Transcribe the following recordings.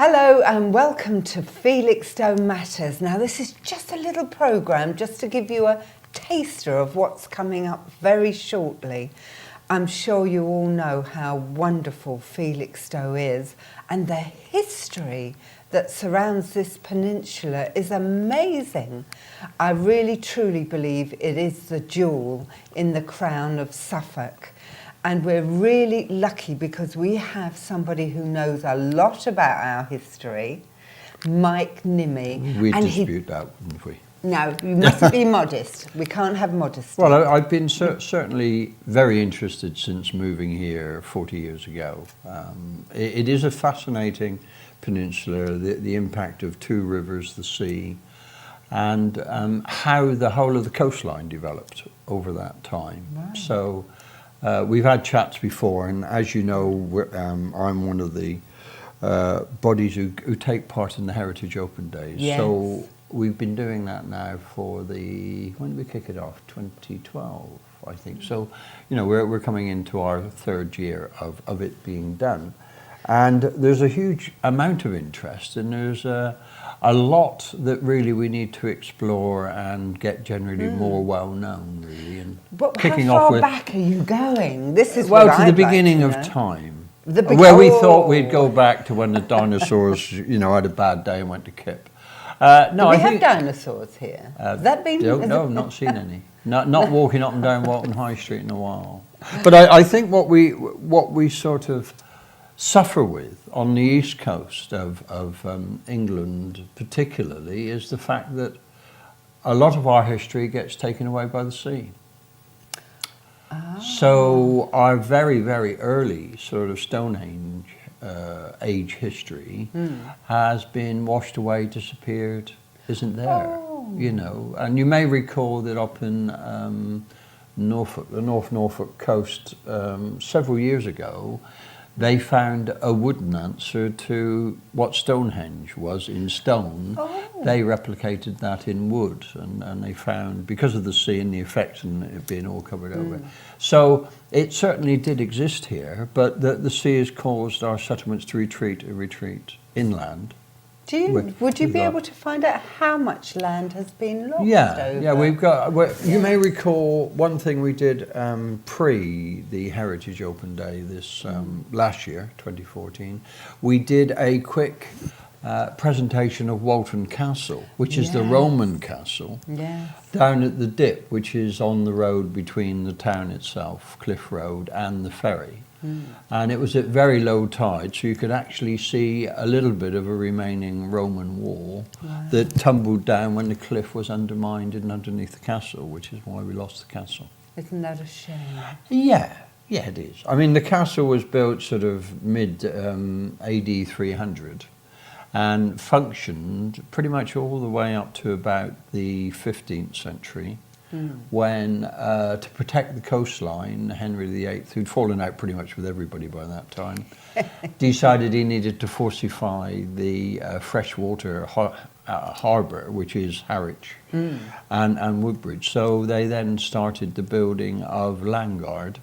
Hello and welcome to Felixstowe Matters. Now this is just a little programme just to give you a taster of what's coming up very shortly. I'm sure you all know how wonderful Felixstowe is, and the history that surrounds this peninsula is amazing. I really truly believe it is the jewel in the crown of Suffolk. And we're really lucky because we have somebody who knows a lot about our history, Mike Nimmy. We'd dispute that, wouldn't we? No, you mustn't be modest. We can't have modesty. Well, I've been certainly very interested since moving here 40 years ago. It is a fascinating peninsula, the impact of two rivers, the sea, and how the whole of the coastline developed over that time. Right. So we've had chats before, and as you know, I'm one of the bodies who take part in the Heritage Open Days. Yes. So we've been doing that now for when did we kick it off? 2012, I think. So, you know, we're coming into our third year of it being done. And there's a huge amount of interest, and there's a lot that really we need to explore and get generally more well known, really. And but kicking how far back are you going? This is well, to the beginning of time, where we thought we'd go back to when the dinosaurs, you know, had a bad day and went to kip. No, I think have dinosaurs here. Has that been? No, not seen any. Not walking up and down Walton High Street in a while. But I think what we sort of suffer with on the east coast of England particularly is the fact that a lot of our history gets taken away by the sea. So our very, very early sort of Stonehenge age history has been washed away, disappeared, isn't there, you know. And you may recall that up in Norfolk, the North Norfolk coast, several years ago, they found a wooden answer to what Stonehenge was in stone. They replicated that in wood, and they found, because of the sea and the effects and it being all covered over. So it certainly did exist here, but the sea has caused our settlements to retreat inland. Would you be able to find out how much land has been lost? Yeah, we've got. You may recall one thing we did pre the Heritage Open Day this last year, 2014. We did a quick presentation of Walton Castle, which is the Roman castle, down at the dip, which is on the road between the town itself, Cliff Road, and the ferry. And it was at very low tide, so you could actually see a little bit of a remaining Roman wall that tumbled down when the cliff was undermined and underneath the castle, which is why we lost the castle. Isn't that a shame? Yeah, it is. I mean, the castle was built sort of mid AD 300 and functioned pretty much all the way up to about the 15th century. When, to protect the coastline, Henry VIII, who'd fallen out pretty much with everybody by that time, decided he needed to fortify the freshwater harbour, which is Harwich and Woodbridge. So they then started the building of Landguard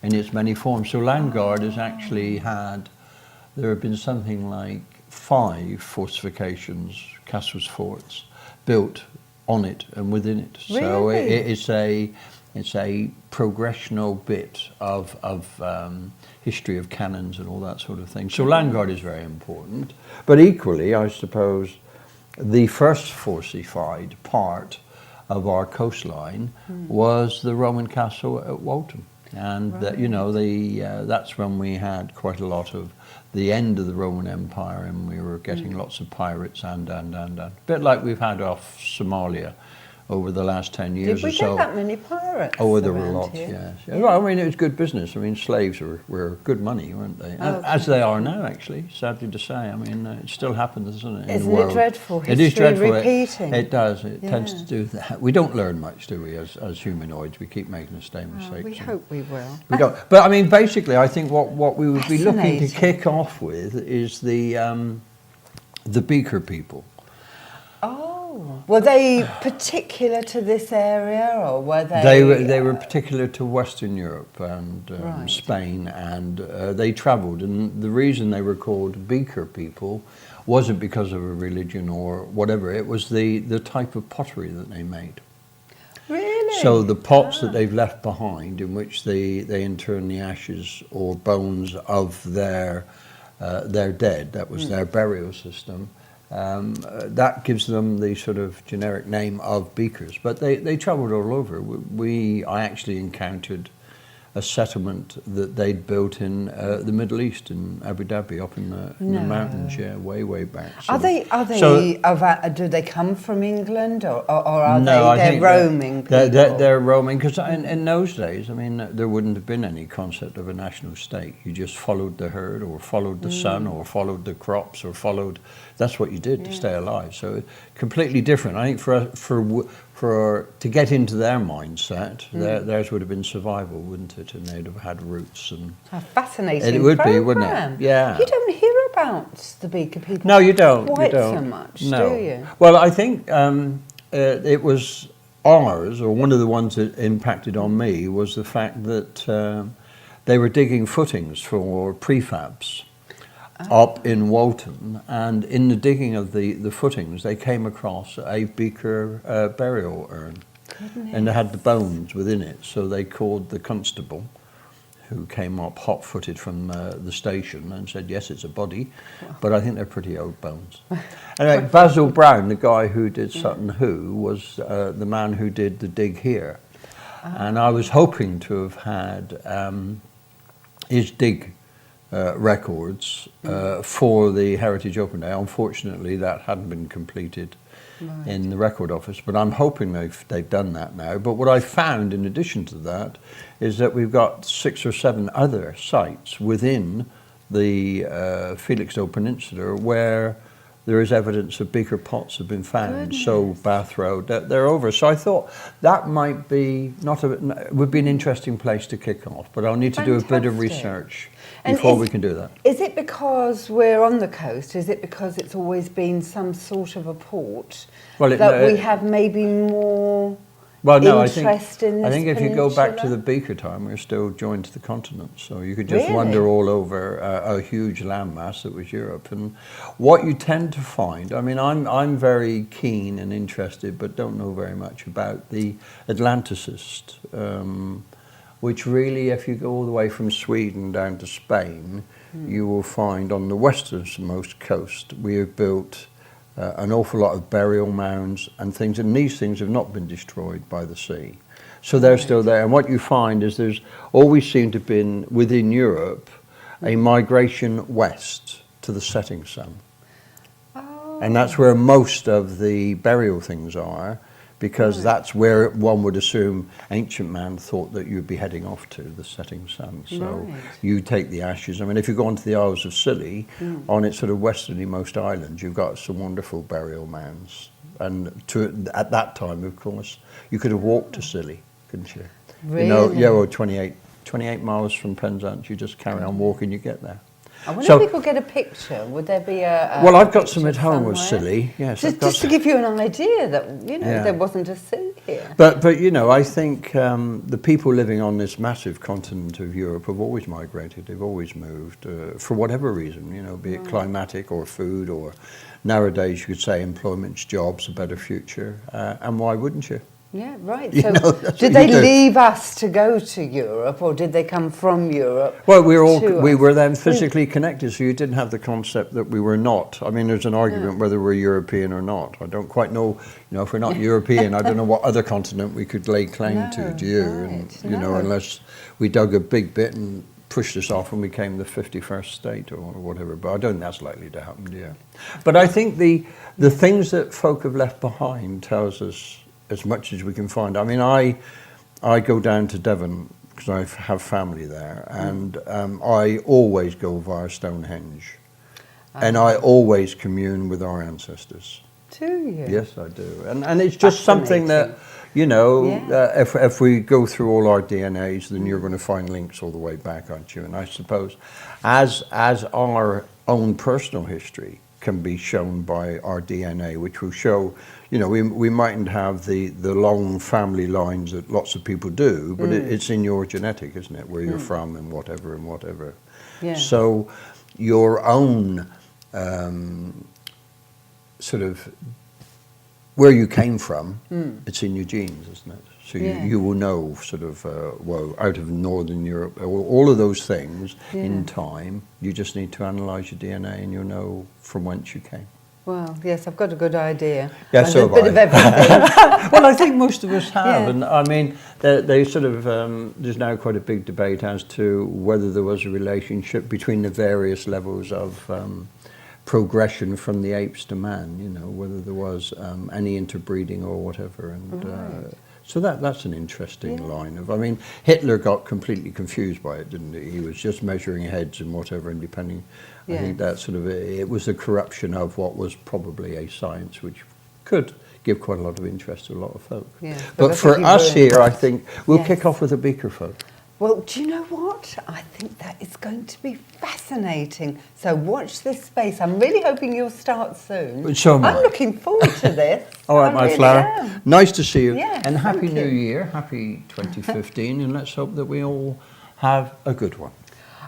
in its many forms. So Landguard has actually there have been something like 5 fortifications, castles, forts, built on it and within it. Really? So it's a progressional bit of history of cannons and all that sort of thing. So Landguard is very important. But equally, I suppose, the first fortified part of our coastline was the Roman castle at Walton. And that's when we had quite a lot of the end of the Roman Empire, and we were getting lots of pirates and. A bit like we've had off Somalia over the last 10 years or so. Did we get that many pirates? Oh, there were lots, yes. Yeah. Well, I mean, it was good business. I mean, slaves were good money, weren't they? As they are now, actually, sadly to say. I mean, it still happens, doesn't it? Isn't it dreadful? It is dreadful. Repeating. It does. It tends to do that. We don't learn much, do we, as humanoids? We keep making the same mistakes. We hope we will. We don't. But, I mean, basically, I think what we would be looking to kick off with is the Beaker People. Oh. Were they particular to this area, or were they? They were particular to Western Europe and Right. Spain, and they travelled. And the reason they were called Beaker People wasn't because of a religion or whatever. It was the type of pottery that they made. Really? So the pots that they've left behind, in which they intern the ashes or bones of their dead, that was their burial system. That gives them the sort of generic name of beakers, but they travelled all over. I actually encountered a settlement that they'd built in the Middle East, in Abu Dhabi, up in the mountains, way back. So, Are they? Do they come from England, or are they roaming? They're roaming, because in those days, I mean, there wouldn't have been any concept of a national state. You just followed the herd, or followed the sun, or followed the crops, or followed. That's what you did to stay alive. So completely different. I think to get into their mindset, theirs would have been survival, wouldn't it? And they'd have had roots and. A fascinating It would program. be, wouldn't it? Yeah. You don't hear about the Beaker People. No, you don't. Quite you don't. so much, no. do you? Well, I think it was ours, or one of the ones that impacted on me, was the fact that they were digging footings for prefabs up in Walton, and in the digging of the footings, they came across a Beaker burial urn. Goodness. And they had the bones within it, so they called the constable, who came up hot-footed from the station and said, yes, it's a body, but I think they're pretty old bones. Anyway, Basil Brown, the guy who did Sutton Hoo, was the man who did the dig here. And I was hoping to have had his dig records for the Heritage Open Day. Unfortunately, that hadn't been completed in the record office, but I'm hoping they've done that now. But what I found, in addition to that, is that we've got 6 or 7 other sites within the Felixstowe Peninsula where there is evidence of beaker pots have been found. Goodness. So Bath Road, they're over. So I thought that might be would be an interesting place to kick off, but I'll need to do a bit of Fantastic. research And before we can do that. Is it because we're on the coast? Is it because it's always been some sort of a port that we have maybe more interest in this I think if you go back to peninsula? the Beaker time, we're still joined to the continent. So you could just wander all over a huge landmass that was Europe. And what you tend to find, I mean, I'm very keen and interested, but don't know very much about the Atlanticist, which really, if you go all the way from Sweden down to Spain, you will find on the westernmost coast, we have built an awful lot of burial mounds and things, and these things have not been destroyed by the sea. So they're still there. And what you find is there's always seemed to have been, within Europe, a migration west to the setting sun. Oh. And that's where most of the burial things are, because that's where one would assume ancient man thought that you'd be heading off to, the setting sun. So you take the ashes. I mean, if you go onto the Isles of Scilly, on its sort of westernmost island, you've got some wonderful burial mounds. And at that time, of course, you could have walked to Scilly, couldn't you? Really? You know, 28 miles from Penzance, you just carry on walking, you get there. I wonder if we could get a picture. Would there be a well, I've got some picture at home of somewhere? Scilly. Yes, Just to give you an idea that there wasn't a sea here. But you know, I think the people living on this massive continent of Europe have always migrated. They've always moved for whatever reason. You know, be it climatic or food, or nowadays you could say employment, jobs, a better future. And why wouldn't you? Yeah, right. You So know, did they leave us to go to Europe, or did they come from Europe? Well, we us? were then physically connected, so you didn't have the concept that we were not. I mean, there's an argument whether we're European or not. I don't quite know. You know, if we're not European, I don't know what other continent we could lay claim to. Do you? Right, And you know, unless we dug a big bit and pushed us off and became the 51st state or whatever. But I don't think that's likely to happen. Yeah. But I think the things that folk have left behind tells us as much as we can find. I mean, I go down to Devon because I have family there, and I always go via Stonehenge, and I always commune with our ancestors. Do you? Yes, I do, and it's just something that, you know, if we go through all our DNAs, then you're going to find links all the way back, aren't you? And I suppose, as our own personal history can be shown by our DNA, which will show, you know, we mightn't have the long family lines that lots of people do, but it's in your genetic, isn't it, where you're from and whatever and whatever. Yeah. So your own sort of where you came from, it's in your genes, isn't it? So you will know sort of, well, out of Northern Europe, all of those things in time. You just need to analyse your DNA and you'll know from whence you came. Well, yes, I've got a good idea. Yeah, and so a bit have of everything. Well, I think most of us have. Yeah. And I mean, they sort of, there's now quite a big debate as to whether there was a relationship between the various levels of progression from the apes to man, you know, whether there was any interbreeding or whatever. And so that's an interesting line of, I mean, Hitler got completely confused by it, didn't he? He was just measuring heads and whatever, and depending, I think that sort of, it was a corruption of what was probably a science, which could give quite a lot of interest to a lot of folk. Yeah, but for us here, I think we'll kick off with the Beaker folk. Well, do you know what? I think that is going to be fascinating. So watch this space. I'm really hoping you'll start soon. So am I. I'm looking forward to this. All right, I my really flower. am. Nice to see you. Yes, and Happy thank New you. Year. Happy 2015. And let's hope that we all have a good one.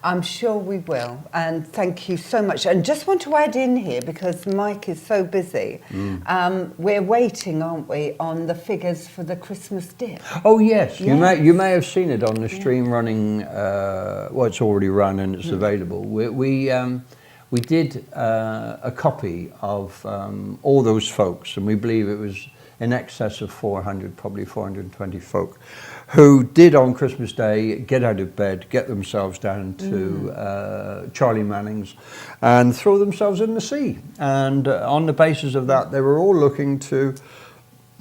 I'm sure we will, and thank you so much. And just want to add in here, because Mike is so busy, we're waiting, aren't we, on the figures for the Christmas dip. Oh yes, you may have seen it on the stream running. Well, it's already run and it's available. We did a copy of all those folks, and we believe it was in excess of 400, probably 420 folk, who did on Christmas Day get out of bed, get themselves down to Charlie Manning's and throw themselves in the sea. And on the basis of that, they were all looking to,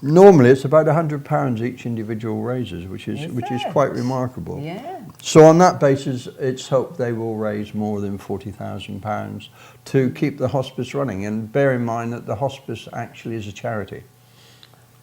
normally it's about £100 each individual raises, which is quite remarkable. Yeah. So on that basis, it's hoped they will raise more than £40,000 to keep the hospice running. And bear in mind that the hospice actually is a charity.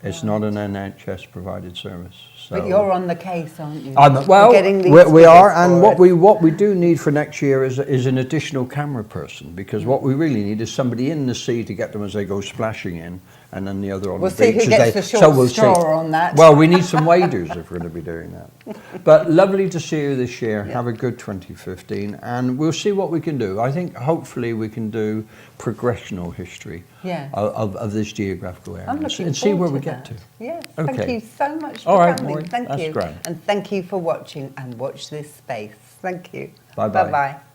It's not an NHS provided service. So But you're on the case, aren't you? well, getting these we are, figures and for what we do need for next year is an additional camera person, because what we really need is somebody in the sea to get them as they go splashing in, and then the other on We'll the see beach. who gets the short straw on that. Well, we need some waders if we're going to be doing that. But lovely to see you this year. Have a good 2015, and we'll see what we can do. I think hopefully we can do progressional history of this geographical area and see where we get to. Yes, Okay. thank you so much for coming. Maureen, Thank that's you. grand. And thank you for watching, and watch this space. Thank you. Bye-bye. Bye-bye.